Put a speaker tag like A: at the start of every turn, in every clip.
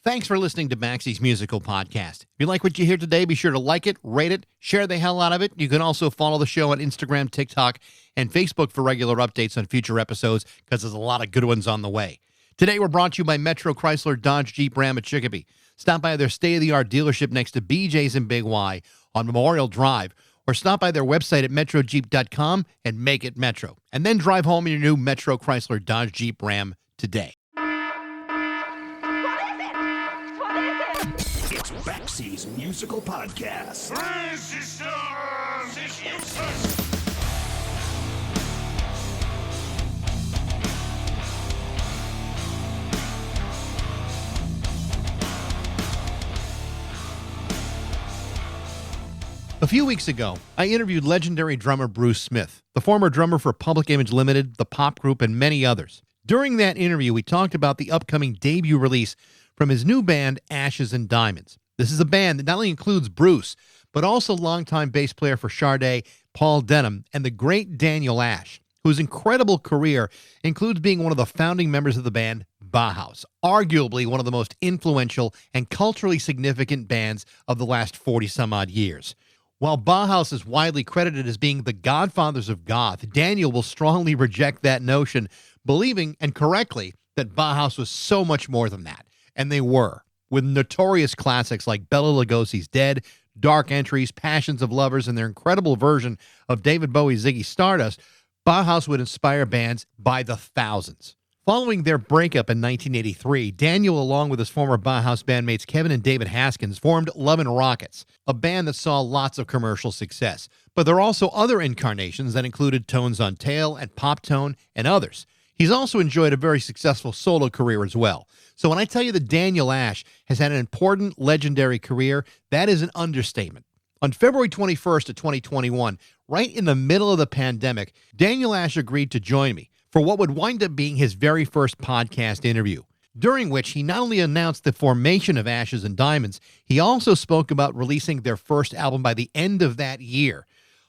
A: Thanks for listening to Baxie's Musical Podcast. If you like what you hear today, be sure to like it, rate it, share the hell out of it. You can also follow the show on Instagram, TikTok, and Facebook for regular updates on future episodes, because there's a lot of good ones on the way. Today, we're brought to you by Metro Chrysler Dodge Jeep Ram at Chicopee. Stop by their state-of-the-art dealership next to BJ's in Big Y on Memorial Drive, or stop by their website at metrojeep.com and make it Metro. And then drive home in your new Metro Chrysler Dodge Jeep Ram today.
B: It's Baxie's Musical Podcast. Resistance is useless.
A: A few weeks ago, I interviewed legendary drummer Bruce Smith, the former drummer for Public Image Limited, the Pop Group, and many others. During that interview, we talked about the upcoming debut release from his new band, Ashes and Diamonds. This is a band that not only includes Bruce, but also longtime bass player for Sade, Paul Denham, and the great Daniel Ash, whose incredible career includes being one of the founding members of the band Bauhaus, arguably one of the most influential and culturally significant bands of the last 40-some-odd years. While Bauhaus is widely credited as being the godfathers of goth, Daniel will strongly reject that notion, believing, and correctly, that Bauhaus was so much more than that. And they were, with notorious classics like Bela Lugosi's Dead, Dark Entries, Passions of Lovers, and their incredible version of David Bowie's Ziggy Stardust. Bauhaus would inspire bands by the thousands. Following their breakup in 1983, Daniel, along with his former Bauhaus bandmates Kevin and David Haskins, formed Love and Rockets, a band that saw lots of commercial success. But there are also other incarnations that included Tones on Tail and Pop Tone and others. He's also enjoyed a very successful solo career as well. So when I tell you that Daniel Ash has had an important, legendary career, that is an understatement. On February 21st of 2021, right in the middle of the pandemic, Daniel Ash agreed to join me for what would wind up being his very first podcast interview, during which he not only announced the formation of Ashes and Diamonds, he also spoke about releasing their first album by the end of that year.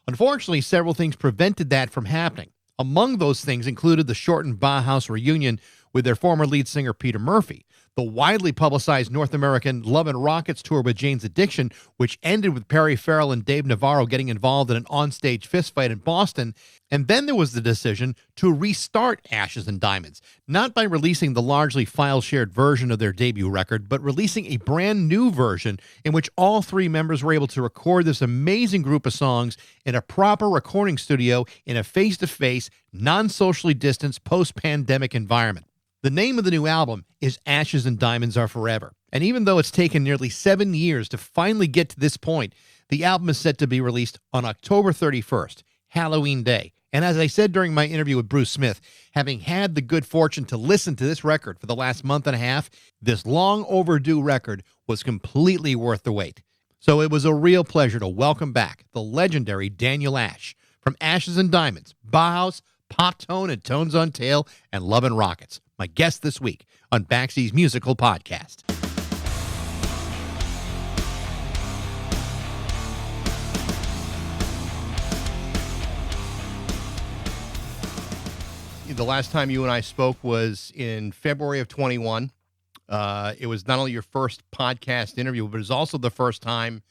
A: Unfortunately, several things prevented that from happening. Among those things included the shortened Bauhaus reunion with their former lead singer Peter Murphy, the widely publicized North American Love and Rockets tour with Jane's Addiction, which ended with Perry Farrell and Dave Navarro getting involved in an onstage fistfight in Boston, and then there was the decision to restart Ashes and Diamonds, not by releasing the largely file-shared version of their debut record, but releasing a brand new version in which all three members were able to record this amazing group of songs in a proper recording studio in a face-to-face, non-socially distanced, post-pandemic environment. The name of the new album is Ashes and Diamonds Are Forever. And even though it's taken nearly 7 years to finally get to this point, the album is set to be released on October 31st, Halloween Day. And as I said during my interview with Bruce Smith, having had the good fortune to listen to this record for the last month and a half, this long overdue record was completely worth the wait. So it was a real pleasure to welcome back the legendary Daniel Ash from Ashes and Diamonds, Bauhaus, Pop Tone, and Tones on Tail, and Love and Rockets. My guest this week on Baxie's Musical Podcast. The last time you and I spoke was in February of 21. It was not only your first podcast interview, but it was also the first time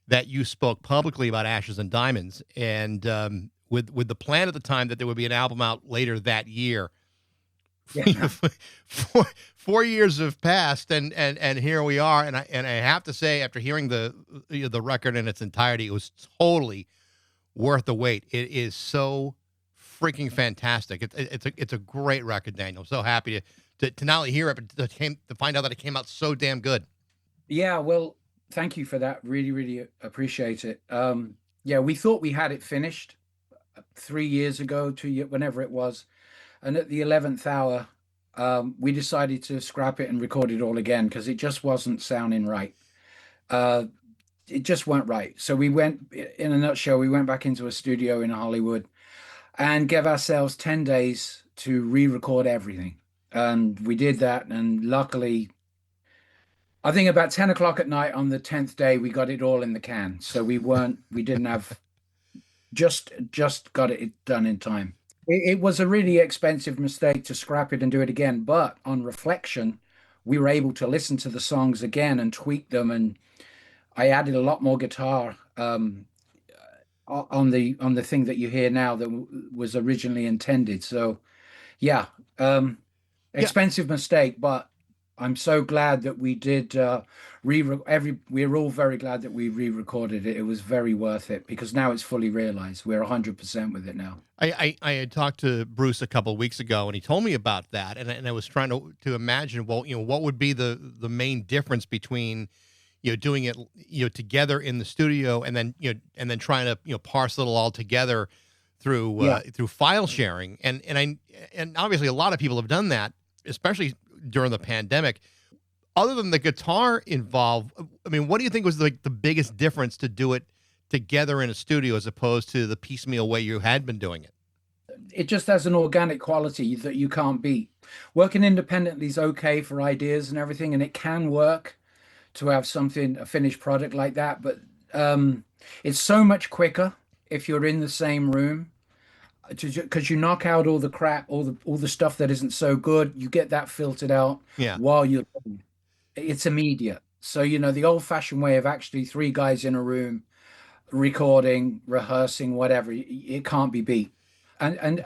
A: that you spoke publicly about Ashes and Diamonds. And with the plan at the time that there would be an album out later that year. Yeah. 4 years have passed, and here we are. And I have to say, after hearing the record in its entirety, it was totally worth the wait. It is so freaking fantastic. It's a great record, Daniel. I'm so happy to not only hear it, but to find out that it came out so damn good.
C: Yeah, well, thank you for that. Really, really appreciate it. Yeah, we thought we had it finished 3 years ago, 2 years, whenever it was. And at the 11th hour, we decided to scrap it and record it all again because it just wasn't sounding right. It just weren't right. So we went, in a nutshell, we went back into a studio in Hollywood and gave ourselves 10 days to re-record everything. And we did that. And luckily, I think about 10 o'clock at night on the 10th day, we got it all in the can. So we didn't have, just got it done in time. It was a really expensive mistake to scrap it and do it again. But on reflection, we were able to listen to the songs again and tweak them, and I added a lot more guitar on the thing that you hear now that was originally intended. So yeah, um,
A: Yeah,
C: expensive mistake, but I'm so glad that we did we're all very glad that we re-recorded it. It was very worth it because now it's fully realized. We're 100% with it now.
A: I had talked to Bruce a couple of weeks ago, and he told me about that, and I was trying to imagine, well, what would be the main difference between doing it together in the studio, and then and then trying to parcel it all together through
C: Yeah.
A: through file sharing, and obviously a lot of people have done that, especially during the pandemic. Other than the guitar involved, I mean, what do you think was like the biggest difference to do it together in a studio as opposed to the piecemeal way you had been doing it?
C: It just has an organic quality that you can't beat. Working independently is okay for ideas and everything, and it can work to have something, a finished product like that, but it's so much quicker if you're in the same room because you knock out all the crap, all the stuff that isn't so good. You get that filtered out
A: Yeah.
C: while you're it's immediate. So, the old-fashioned way of actually three guys in a room recording, rehearsing, whatever, it can't be beat. And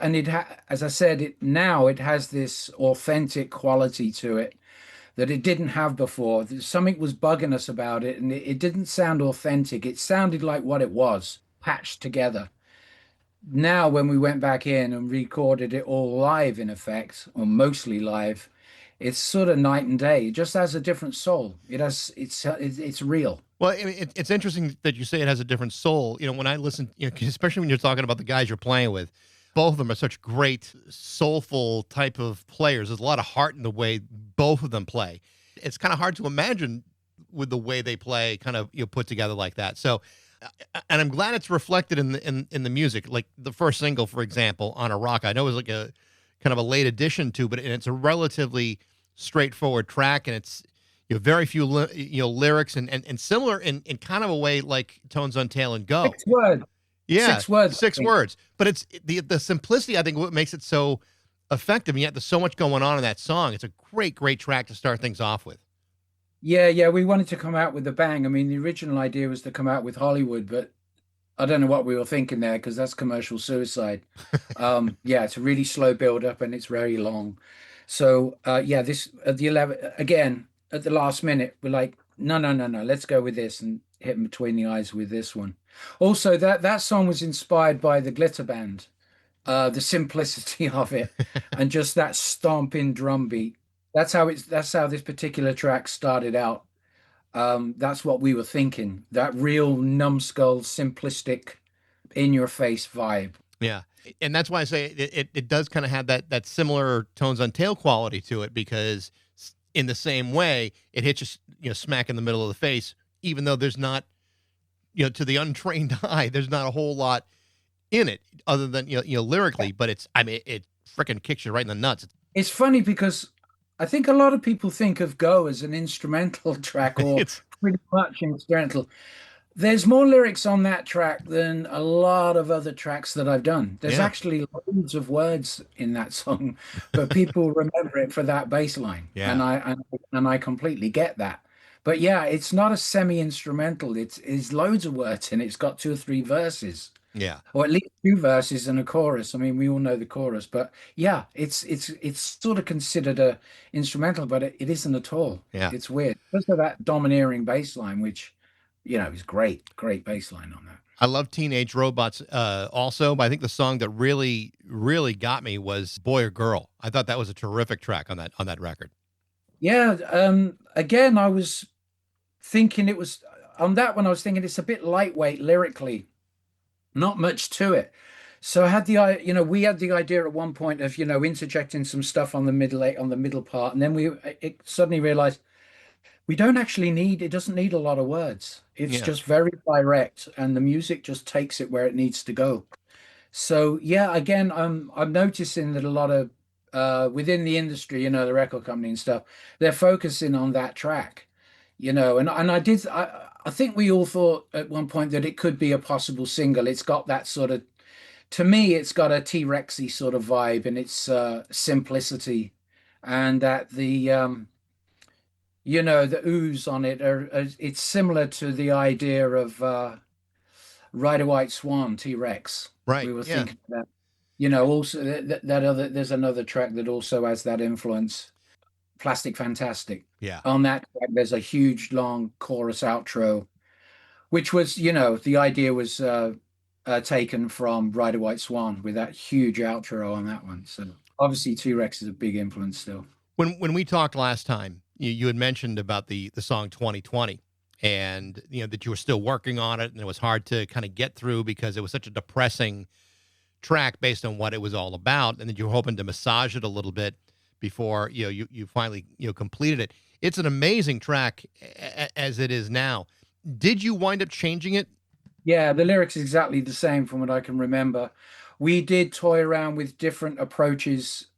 C: as I said, it has this authentic quality to it that it didn't have before. Something was bugging us about it, and it didn't sound authentic. It sounded like what it was, patched together. Now, when we went back in and recorded it all live, in effect, or mostly live, it's sort of night and day. It just has a different soul. It's real.
A: Well, I mean, it's interesting that you say it has a different soul. When I listen, especially when you're talking about the guys you're playing with, both of them are such great, soulful type of players. There's a lot of heart in the way both of them play. It's kind of hard to imagine with the way they play, kind of put together like that. So, and I'm glad it's reflected in the music. Like the first single, for example, "On a Rock," I know it was like a kind of a late addition to, but it's a relatively straightforward track, and it's very few lyrics and similar in kind of a way like Tones on Tail and Go.
C: 6 words.
A: Yeah,
C: 6 words.
A: 6 words. But it's the simplicity, I think, what makes it so effective. And yet there's so much going on in that song. It's a great track to start things off with.
C: Yeah. We wanted to come out with a bang. I mean, the original idea was to come out with Hollywood, but I don't know what we were thinking there because that's commercial suicide. Yeah, it's a really slow build up and it's very long. So yeah, this at the 11 again at the last minute, we're like, no, let's go with this and hit him between the eyes with this one. Also, that song was inspired by the Glitter Band, the simplicity of it, and just that stomping drum beat. That's how this particular track started out. That's what we were thinking. That real numbskull, simplistic, in your face vibe.
A: Yeah. And that's why I say it does kind of have that similar Tones on Tail quality to it, because in the same way, it hits you, smack in the middle of the face, even though there's not, to the untrained eye, there's not a whole lot in it other than, lyrically, but it freaking kicks you right in the nuts.
C: It's funny because I think a lot of people think of Go as an instrumental track or
A: It's
C: pretty much instrumental. There's more lyrics on that track than a lot of other tracks that I've done. There's
A: Yeah.
C: actually loads of words in that song, but people remember it for that bass line.
A: Yeah.
C: And I completely get that. But yeah, it's not a semi-instrumental. It's loads of words and it's got 2 or 3 verses,
A: Yeah.
C: or at least 2 verses and a chorus. I mean, we all know the chorus, but yeah, it's sort of considered a instrumental, but it isn't at all.
A: Yeah.
C: It's weird. Just for that domineering bass line, which is great bass line on that.
A: I love Teenage Robots also, but I think the song that really, really got me was Boy or Girl. I thought that was a terrific track on that record.
C: Yeah, again, I was thinking it was on that one. I was thinking it's a bit lightweight lyrically, not much to it. So I had we had the idea at one point of interjecting some stuff on the middle part, and then it suddenly realized we don't actually need. It doesn't need a lot of words. It's
A: Yeah.
C: just very direct, and the music just takes it where it needs to go. So yeah, again, I'm noticing that a lot of within the industry, the record company and stuff, they're focusing on that track, and I think we all thought at one point that it could be a possible single. It's got that sort of, to me, it's got a T-Rexy sort of vibe, and its simplicity, and that you know, the ooze on it it's similar to the idea of Ride a White Swan, T-Rex.
A: Right.
C: We were
A: Yeah.
C: thinking that, you know, also that other, there's another track that also has that influence, Plastic Fantastic.
A: Yeah.
C: On that track, there's a huge long chorus outro, which was, you know, the idea was taken from Ride a White Swan with that huge outro on that one. So obviously T-Rex is a big influence still.
A: When we talked last time, you had mentioned about the song 2020, and that you were still working on it, and it was hard to kind of get through because it was such a depressing track based on what it was all about, and that you were hoping to massage it a little bit before you finally completed it. It's an amazing track as it is now. Did you wind up changing it?
C: Yeah, the lyrics is exactly the same from what I can remember. We did toy around with different approaches.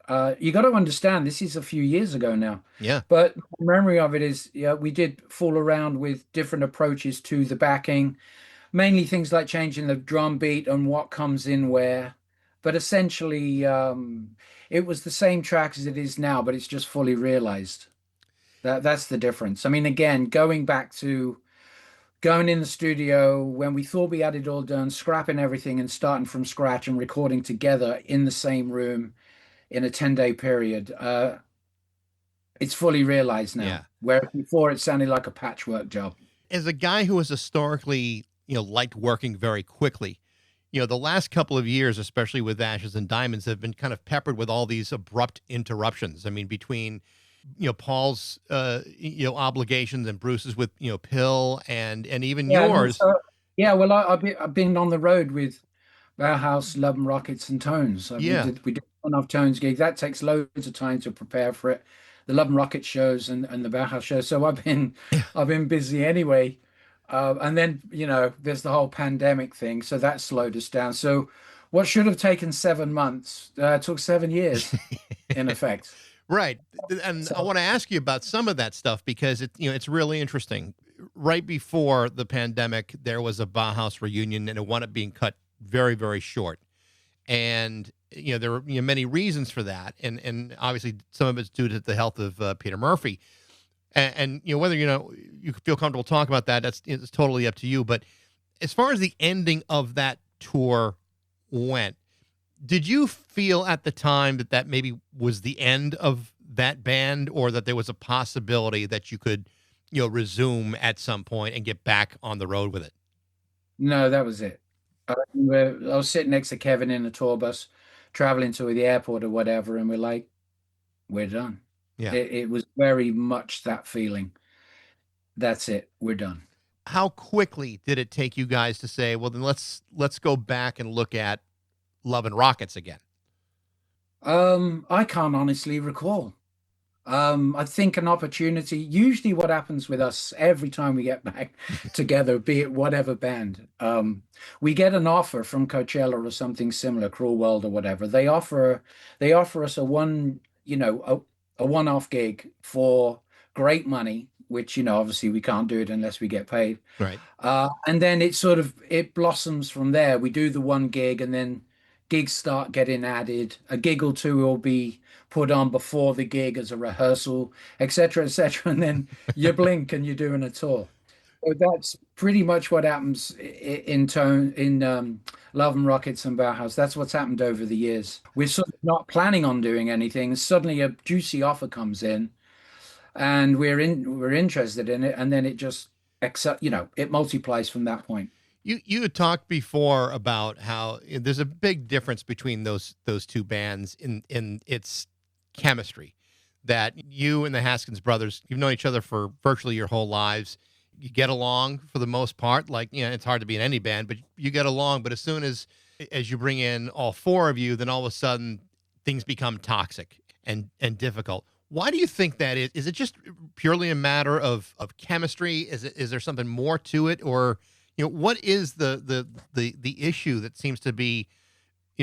C: You got to understand, this is a few years ago now,
A: Yeah.
C: but the memory of it is, yeah, we did fool around with different approaches to the backing, mainly things like changing the drum beat and what comes in where. But essentially, it was the same track as it is now, but it's just fully realized. That's the difference. I mean, again, going in the studio when we thought we had it all done, scrapping everything and starting from scratch and recording together in the same room in a 10-day period. It's fully realized now,
A: Yeah.
C: where before it sounded like a patchwork job.
A: As a guy who has historically liked working very quickly, the last couple of years, especially with Ashes and Diamonds, have been kind of peppered with all these abrupt interruptions. I mean, between Paul's obligations and Bruce's with Pill and even
C: Yeah, and
A: yours.
C: also, yeah, well, I've been on the road with Bauhaus, Love and Rockets, and Tones.
A: Yeah.
C: We did one off Tones gig. That takes loads of time to prepare for it. The Love and Rockets shows and the Bauhaus shows. So I've been busy anyway. And then there's the whole pandemic thing, so that slowed us down. So what should have taken 7 months took 7 years in effect.
A: Right. And I
C: So
A: want to ask you about some of that stuff because it's really interesting. Right before the pandemic, there was a Bauhaus reunion and it wound up being cut very, very short. And there were many reasons for that, and obviously some of it's due to the health of Peter Murphy. And whether you feel comfortable talking about that, it's totally up to you. But as far as the ending of that tour went, did you feel at the time that maybe was the end of that band, or that there was a possibility that you could resume at some point and get back on the road with it?
C: no, that was it. I was sitting next to Kevin in a tour bus, traveling to the airport or whatever, and we're like, we're done.
A: Yeah.
C: It was very much that feeling. That's it. We're done.
A: How quickly did it take you guys to say, well, then let's go back and look at Love and Rockets again?
C: I can't honestly recall. I think an opportunity, usually what happens with us every time we get back together, be it whatever band, we get an offer from Coachella or something similar, Cruel World or whatever. They offer us a one-off gig for great money, which, obviously we can't do it unless we get paid.
A: Right.
C: And then it blossoms from there. We do the one gig and then gigs start getting added. A gig or two will be put on before the gig as a rehearsal, etc., etc. And then you blink and you're doing a tour. So that's pretty much what happens in Love and Rockets and Bauhaus. That's what's happened over the years. We're sort of not planning on doing anything. Suddenly a juicy offer comes in and we're interested in it, and then it just it multiplies from that point.
A: You had talked before about how there's a big difference between those two bands in its chemistry. That you and the Haskins brothers, you've known each other for virtually your whole lives. You get along for the most part. Like, it's hard to be in any band, but you get along. But as soon as you bring in all four of you, then all of a sudden things become toxic and difficult. Why do you think that is? Is it just purely a matter of chemistry? Is there something more to it, or what is the issue that seems to be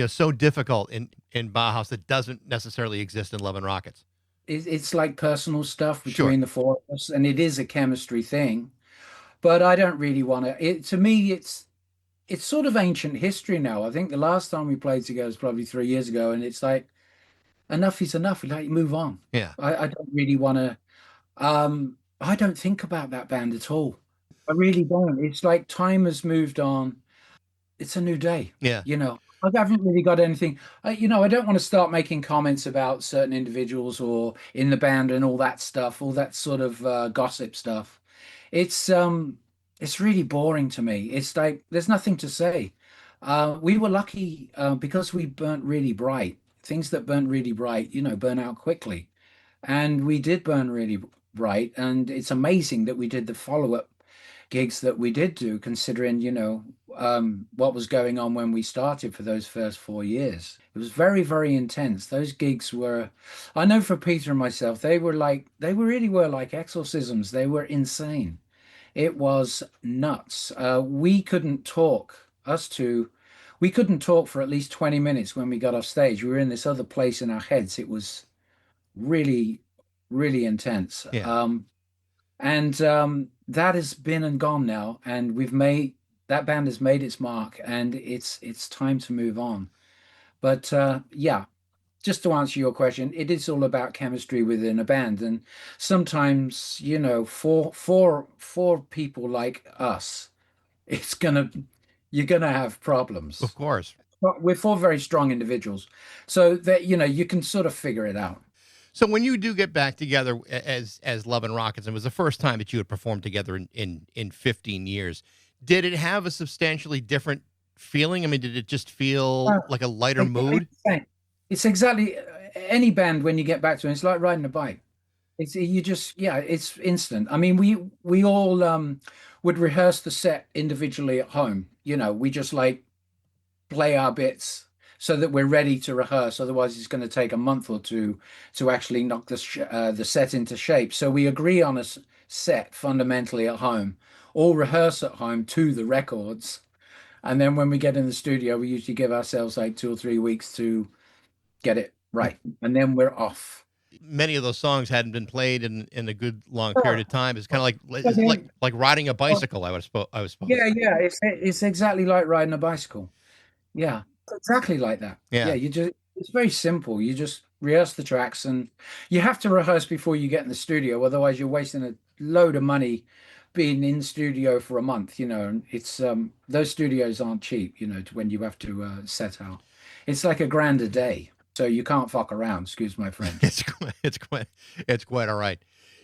A: so difficult in Bauhaus that doesn't necessarily exist in Love and Rockets?
C: It's like personal stuff
A: Sure.
C: between the four of us, and it is a chemistry thing. But I don't really want to. To me, it's sort of ancient history now. I think the last time we played together was probably 3 years ago, and it's like enough is enough. We like move on.
A: Yeah.
C: I don't really want to. I don't think about that band at all. I really don't. It's like time has moved on. It's a new day.
A: Yeah.
C: You know, I haven't really got anything. I don't want to start making comments about certain individuals or in the band and all that stuff, all that sort of gossip stuff. It's um, it's really boring to me. It's like there's nothing to say. We were lucky because we burnt really bright. Things that burn really bright, burn out quickly. And we did burn really bright. And it's amazing that we did the follow-up gigs that we did do, considering, what was going on when we started for those first 4 years. It was very, very intense. Those gigs were, I know for Peter and myself, they were really were like exorcisms. They were insane. It was nuts. We couldn't talk, us two, we couldn't talk for at least 20 minutes when we got off stage. We were in this other place in our heads. It was really, really intense.
A: Yeah.
C: And that has been and gone now, and we've made that band has made its mark, and it's time to move on. But yeah, just to answer your question, it is all about chemistry within a band, and sometimes, for people like us, it's gonna you're gonna have
A: Of
C: problems.
A: course.
C: But we're four very strong individuals, so that you can sort of figure it out.
A: So when you do get back together as Love and Rockets, and it was the first time that you had performed together in 15 years, did it have a substantially different feeling? I mean, did it just feel like a lighter mood?
C: It's exactly any band when you get back to it. It's like riding a bike. It's you just yeah, it's instant. I mean, we all would rehearse the set individually at home. We just like play our bits so that we're ready to rehearse. Otherwise, it's going to take a month or two to actually knock the set into shape. So we agree on a set fundamentally at home, all rehearse at home to the records, and then when we get in the studio, we usually give ourselves like 2 or 3 weeks to get it right, and then we're off.
A: Many of those songs hadn't been played in a good long period of time. It's kind of like
C: Yeah,
A: it's like riding a bicycle. I was supposed.
C: yeah, it's exactly like riding a bicycle. Yeah, exactly like that. Yeah,
A: Yeah.
C: it's very simple. You just rehearse the tracks, and you have to rehearse before you get in the studio. Otherwise, you're wasting a load of money being in studio for a month, and it's those studios aren't cheap, when you have to set out. It's like a grand a day. So you can't fuck around, excuse my French.
A: It's quite all right.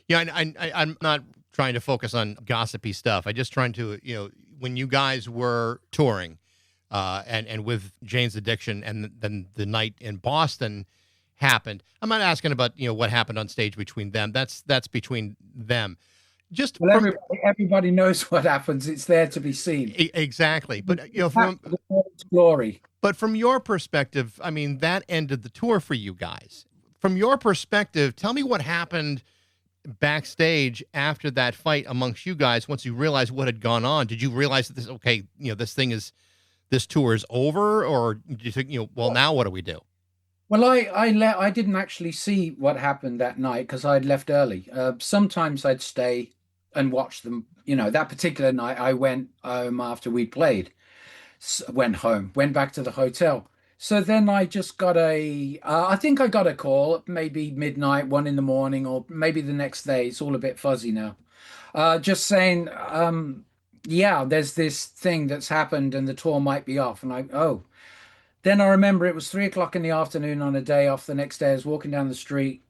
A: Yeah, I'm not trying to focus on gossipy stuff. I just trying to, when you guys were touring, and with Jane's Addiction, and then the night in Boston happened. I'm not asking about what happened on stage between them. That's between them. Just
C: Well,
A: from
C: everybody knows what happens. It's there to be seen.
A: exactly, but
C: Back to the Lord's glory.
A: but from your perspective, I mean, that ended the tour for you guys. From your perspective, tell me what happened backstage after that fight amongst you guys. Once you realized what had gone on, did you realize that this tour is over, or did you think, well, now what do we do?
C: Well, I didn't actually see what happened that night because I'd left early. Sometimes I'd stay and watch them. That particular night I went home after we'd played. Went home, went back to the hotel. So then I just got I think I got a call, maybe midnight, 1 in the morning, or maybe the next day. It's all a bit fuzzy now. Just saying, yeah, there's this thing that's happened and the tour might be off. And oh. Then I remember it was 3 o'clock in the afternoon on a day off the next day. I was walking down the street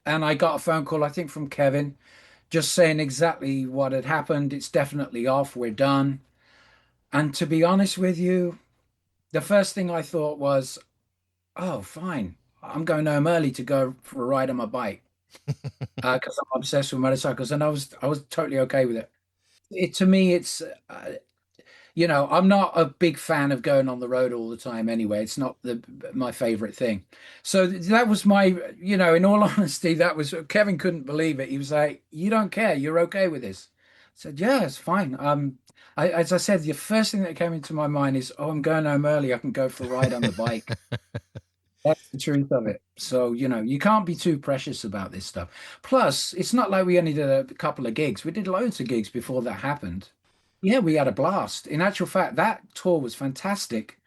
C: and I got a phone call, I think from Kevin, just saying exactly what had happened. It's definitely off. We're done. And to be honest with you, the first thing I thought was, oh, fine. I'm going home early to go for a ride on my bike because I'm obsessed with motorcycles, and I was totally okay with it. To me, it's I'm not a big fan of going on the road all the time anyway. It's not my favorite thing. So that was in all honesty, that was Kevin couldn't believe it. He was like, "You don't care. You're okay with this." I said, "Yeah, it's fine." As I said, the first thing that came into my mind is, "Oh, I'm going home early. I can go for a ride on the bike." That's the truth of it. So, you can't be too precious about this stuff. Plus, it's not like we only did a couple of gigs. We did loads of gigs before that happened. Yeah, we had a blast. In actual fact, that tour was fantastic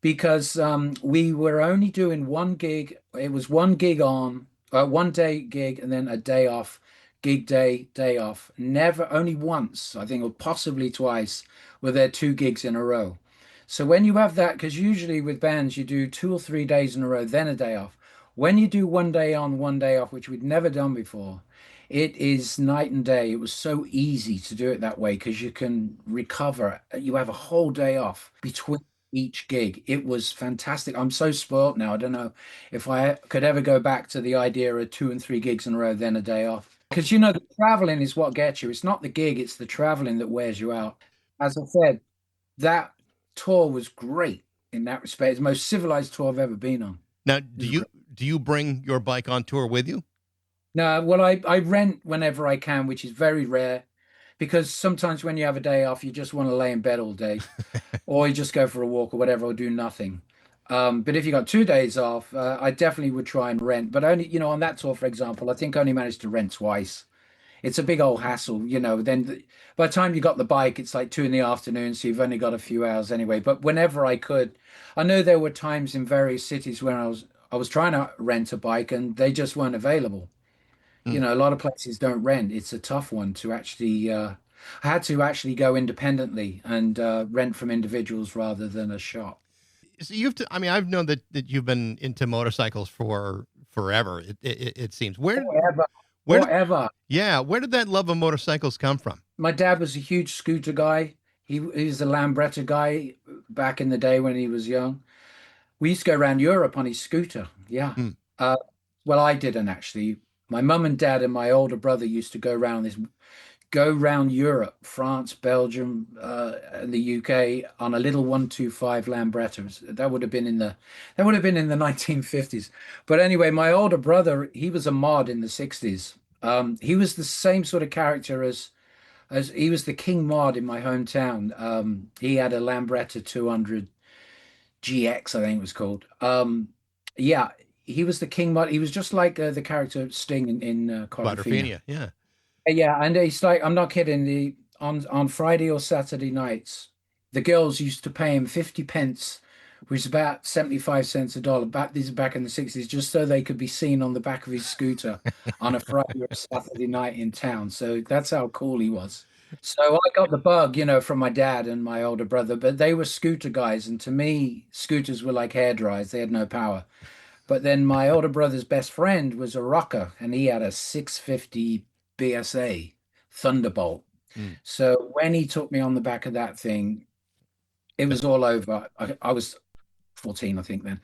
C: because we were only doing one gig. It was one gig 1 day gig and then a day off gig day, day off. Never, only once, I think, or possibly twice, were there 2 gigs in a row. So when you have that, because usually with bands you do 2 or 3 days in a row, then a day off. When you do one day on, one day off, which we'd never done before, it is night and day. It was so easy to do it that way because you can recover. You have a whole day off between each gig. It was fantastic. I'm so spoilt now. I don't know if I could ever go back to the idea of 2 and 3 gigs in a row, then a day off. Because the traveling is what gets you. It's not the gig, it's the traveling that wears you out. As I said, that tour was great in that respect. It's the most civilized tour I've ever been on.
A: Now,
C: It
A: do
C: was
A: you
C: great.
A: do you bring your bike on tour with you?
C: No, well, I rent whenever I can, which is very rare because sometimes when you have a day off, you just want to lay in bed all day or you just go for a walk or whatever or do nothing. But if you got 2 days off, I definitely would try and rent. But only, on that tour, for example, I think I only managed to rent twice. It's a big old hassle. By the time you got the bike, it's like 2 in the afternoon, so you've only got a few hours anyway. But whenever I could, I know there were times in various cities when I was trying to rent a bike and they just weren't available.
A: Mm.
C: A lot of places don't rent. It's a tough one to actually. I had to actually go independently and rent from individuals rather than a shop.
A: So I mean, I've known that you've been into motorcycles for forever. It seems.
C: Forever,
A: Where did
C: forever.
A: yeah, where did that love of motorcycles come from?
C: My dad was a huge scooter guy. He was a Lambretta guy back in the day when he was young. We used to go around Europe on his scooter. Yeah.
A: Hmm.
C: Uh, well, I didn't actually. My mum and dad and my older brother used to go round Europe, France, Belgium, and the UK on a little 125 Lambretta. That would have been in the 1950s. But anyway, my older brother, he was a mod in the 60s. He was the same sort of character as he was the king mod in my hometown. He had a Lambretta 200 GX, I think it was called. Yeah, he was the king mod. He was just like the character Sting in Quadrophenia.
A: Butterfinia, yeah.
C: Yeah, and it's like I'm not kidding. On Friday or Saturday nights, the girls used to pay him 50 pence, which is about 75 cents a dollar. These are back in the 60s, just so they could be seen on the back of his scooter on a Friday or Saturday night in town. So that's how cool he was. So I got the bug, from my dad and my older brother, but they were scooter guys, and to me, scooters were like hair dryers. They had no power. But then my older brother's best friend was a rocker, and he had a 650 BSA Thunderbolt.
A: Mm.
C: So when he took me on the back of that thing, it was all over. I was 14, I think, then.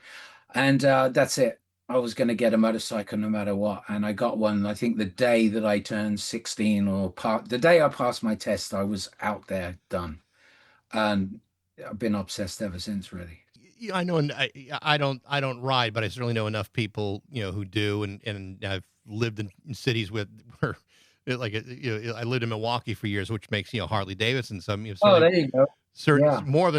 C: And that's it. I was going to get a motorcycle no matter what. And I got one. I think the day that I turned 16 the day I passed my test, I was out there done. And I've been obsessed ever since, really.
A: I know, and I don't ride, but I certainly know enough people who do, and I've lived in cities where I lived in Milwaukee for years, which makes Harley Davidson. So I'm
C: Oh,
A: certainly
C: there you go. Yeah.
A: more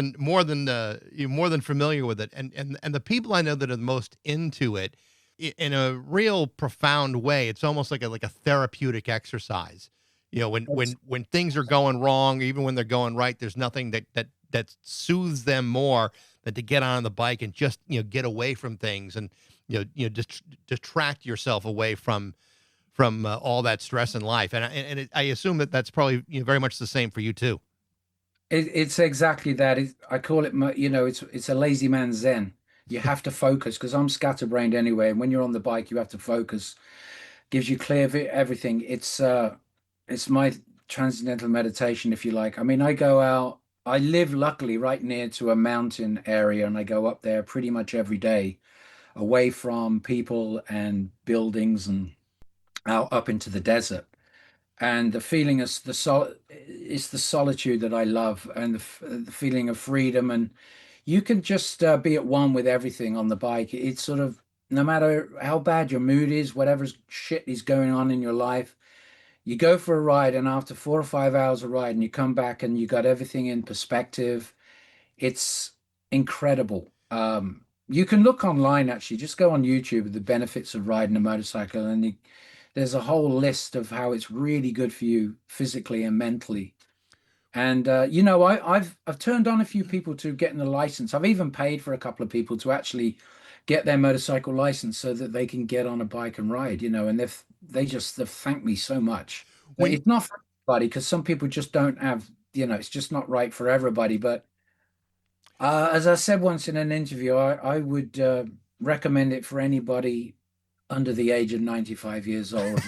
A: than familiar with it, and the people I know that are the most into it in a real profound way. It's almost like a therapeutic exercise. When things are going wrong, or even when they're going right, there's nothing that soothes them more than to get on the bike and just get away from things and just detract yourself away from all that stress in life. I assume that that's probably very much the same for you too.
C: It's exactly that. I call it, it's a lazy man's Zen. You have to focus because I'm scatterbrained anyway. And when you're on the bike, you have to focus. Gives you everything. It's my transcendental meditation, if you like. I mean, I go out. I live luckily right near to a mountain area, and I go up there pretty much every day, away from people and buildings, and out up into the desert. And the feeling is it's the solitude that I love, and the feeling of freedom, and you can just be at one with everything on the bike. It's sort of no matter how bad your mood is, whatever shit is going on in your life, you go for a ride, and after 4 or 5 hours of ride, and you come back and you got everything in perspective. It's incredible. You can look online actually, just go on YouTube of the benefits of riding a motorcycle, and there's a whole list of how it's really good for you physically and mentally. And I've turned on a few people to getting a license. I've even paid for a couple of people to actually get their motorcycle license so that they can get on a bike and ride, and they've thanked me so much.
A: When
C: It's not for everybody because some people just don't have, it's just not right for everybody. But as I said once in an interview, I would recommend it for anybody under the age of 95 years old.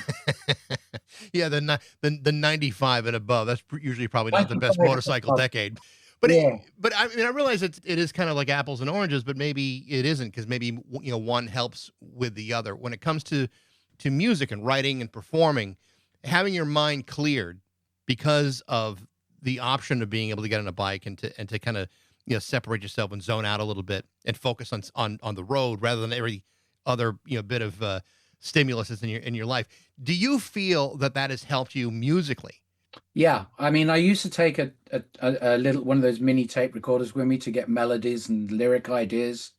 A: yeah, the 95 and above. That's usually probably not the best
C: 95
A: motorcycle
C: and above.
A: decade. But
C: Yeah.
A: but I mean, I realize it is kind of like apples and oranges, but maybe it isn't because maybe one helps with the other. When it comes to music and writing and performing, having your mind cleared because of the option of being able to get on a bike and to kind of separate yourself and zone out a little bit and focus on the road rather than every other bit of stimulus that's in your life. Do you feel that has helped you musically?
C: Yeah, I mean, I used to take a little one of those mini tape recorders with me to get melodies and lyric ideas.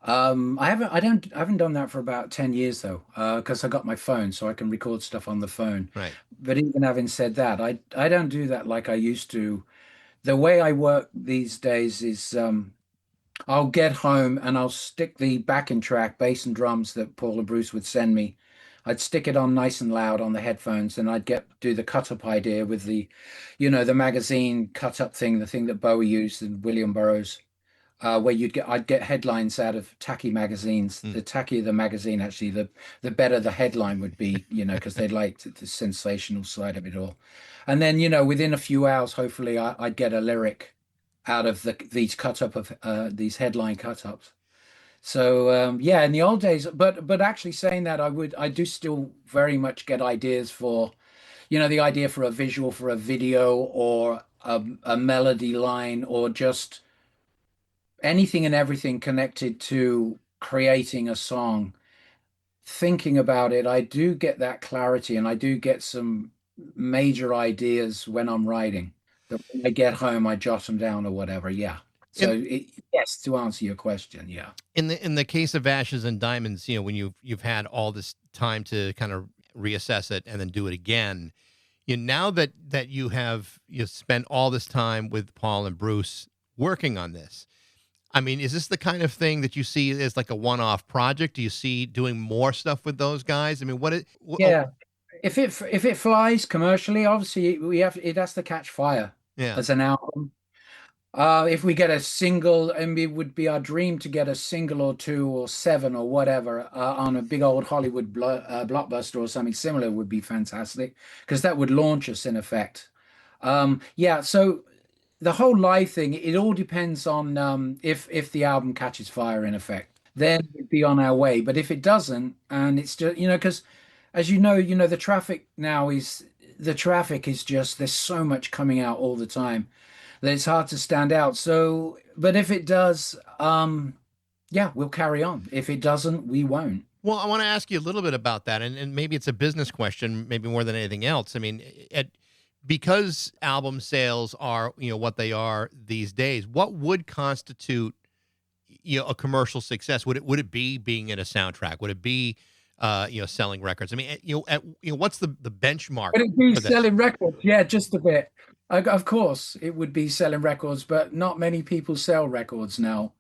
C: I haven't done that for about 10 years though, because I got my phone, so I can record stuff on the phone.
A: Right.
C: But even having said that, I don't do that like I used to. The way I work these days is I'll get home and I'll stick the backing track, bass and drums that Paul and Bruce would send me. I'd stick it on nice and loud on the headphones, and I'd do the cut up idea with the magazine cut up thing, the thing that Bowie used and William Burroughs, where I'd get headlines out of tacky magazines. The tackier the magazine, actually, the better the headline would be, because they liked the sensational side of it all. And then, within a few hours, hopefully, I'd get a lyric out of these cut up of these headline cut ups. So yeah, in the old days, but actually saying that, I do still very much get ideas for, the idea for a visual for a video or a melody line or just anything and everything connected to creating a song. Thinking about it, I do get that clarity and I do get some major ideas when I'm writing. That when I get home, I jot them down or whatever. Yeah. So yes, to answer your question, yeah.
A: In the case of Ashes and Diamonds, when you've had all this time to kind of reassess it and then do it again, now that you have spent all this time with Paul and Bruce working on this, I mean, is this the kind of thing that you see as like a one-off project? Do you see doing more stuff with those guys? I mean,
C: yeah, if it flies commercially, obviously it has to catch fire as an album. If we get a single, and it would be our dream to get a single or two or seven or whatever on a big old Hollywood blockbuster or something similar would be fantastic because that would launch us in effect. Yeah, so the whole live thing, it all depends on if the album catches fire in effect, then we'd be on our way. But if it doesn't, and it's just because as the traffic now is just there's so much coming out all the time that it's hard to stand out. So, but if it does, yeah, we'll carry on. If it doesn't, we won't.
A: Well, I want to ask you a little bit about that, and maybe it's a business question, maybe more than anything else. I mean, because album sales are what they are these days, what would constitute a commercial success? Would it be being in a soundtrack? Would it be selling records? I mean, what's the benchmark?
C: Would it be selling records? Yeah, just a bit. Of course, it would be selling records, but not many people sell records now.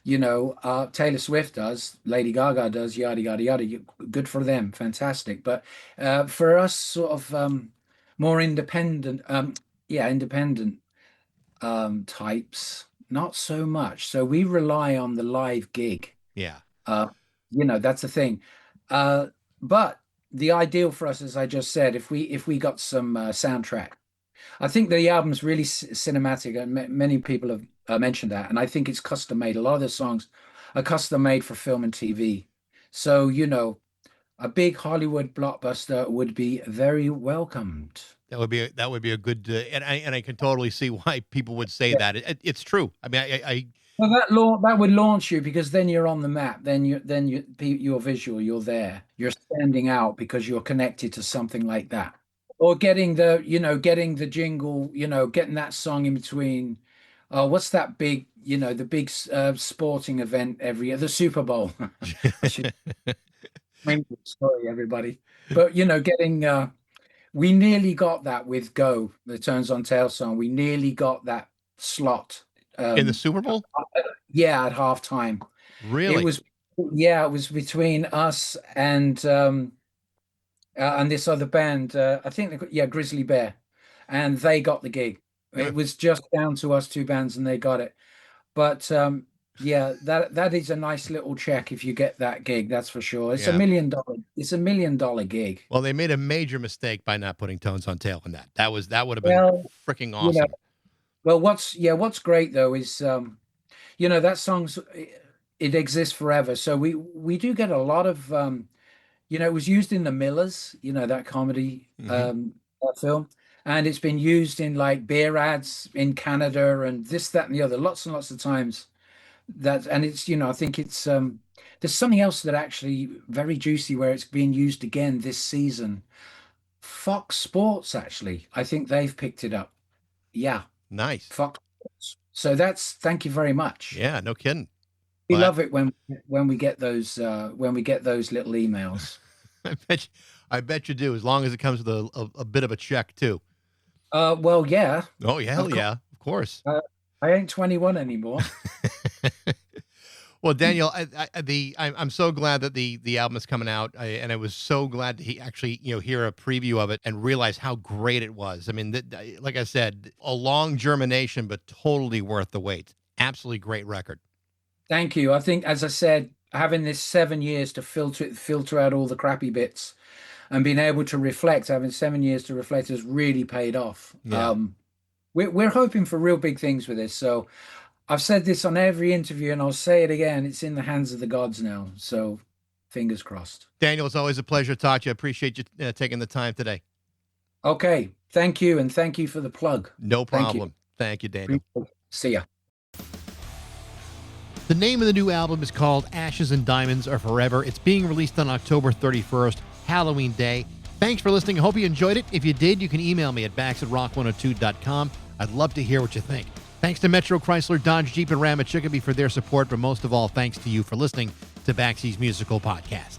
C: Taylor Swift does, Lady Gaga does, yada yada yada. Good for them, fantastic. But for us, sort of more independent, independent types, not so much. So we rely on the live gig.
A: Yeah.
C: That's the thing. But the ideal for us, as I just said, if we got some soundtrack. I think the album's really cinematic, and many people have mentioned that. And I think it's custom made. A lot of the songs are custom made for film and TV. So, a big Hollywood blockbuster would be very welcomed.
A: That would be a good, and I can totally see why people would say that. It's true. I mean,
C: well, that would launch you because then you're on the map. Then you're visual. You're there. You're standing out because you're connected to something like that. Or getting the jingle, getting that song in between. What's that big, the big sporting event every year, the Super Bowl. Sorry, everybody. But, getting, we nearly got that with Go, the Turns on Tail song. We nearly got that slot.
A: In the Super Bowl?
C: Yeah, at halftime.
A: Really?
C: Yeah, it was between us and this other band. I think yeah, Grizzly Bear, and they got the gig.
A: Huh.
C: It was just down to us two bands, and they got it. But yeah, that is a nice little check if you get that gig. That's for sure. It's a
A: Yeah.
C: $1 million. It's $1 million gig.
A: Well, they made a major mistake by not putting Tones on Tail in that. That would have been
C: Well,
A: freaking
C: you know,
A: awesome.
C: well, what's great though is that song's it exists forever. So we do get a lot of it was used in The Millers, that comedy
A: Hmm.
C: that film, and it's been used in like beer ads in Canada and this, that, and the other, lots and lots of times. And it's, I think it's there's something else that actually very juicy where it's being used again this season. Fox Sports, actually, I think they've picked it up. Yeah,
A: Nice.
C: Fox Sports. So thank you very much.
A: Yeah, no kidding.
C: We
A: Well,
C: love it when we get those little emails.
A: I bet you do, as long as it comes with a bit of a check too.
C: Well, yeah,
A: Oh yeah,
C: of
A: hell
C: course.
A: yeah, of course.
C: I ain't 21 anymore.
A: Well, Daniel, I'm so glad that the album is coming out, and I was so glad to actually hear a preview of it and realize how great it was. I mean, like I said, a long germination, but totally worth the wait. Absolutely great record.
C: Thank you. I think, as I said, having this 7 years to filter out all the crappy bits and being able to reflect, having 7 years to reflect has really paid off.
A: Yeah.
C: We're hoping for real big things with this. So I've said this on every interview and I'll say it again. It's in the hands of the gods now. So fingers crossed.
A: Daniel, it's always a pleasure to talk to you. I appreciate you taking the time today.
C: Okay. Thank you. And thank you for the plug.
A: No
C: Thank you.
A: problem. Thank you, Daniel.
C: See ya.
A: The name of the new album is called Ashes and Diamonds Are Forever. It's being released on October 31st, Halloween Day. Thanks for listening. I hope you enjoyed it. If you did, you can email me at bax@rock102.com. I'd love to hear what you think. Thanks to Metro Chrysler, Dodge, Jeep, and Ram at Chicopee for their support, but most of all, thanks to you for listening to Baxie's Musical Podcast.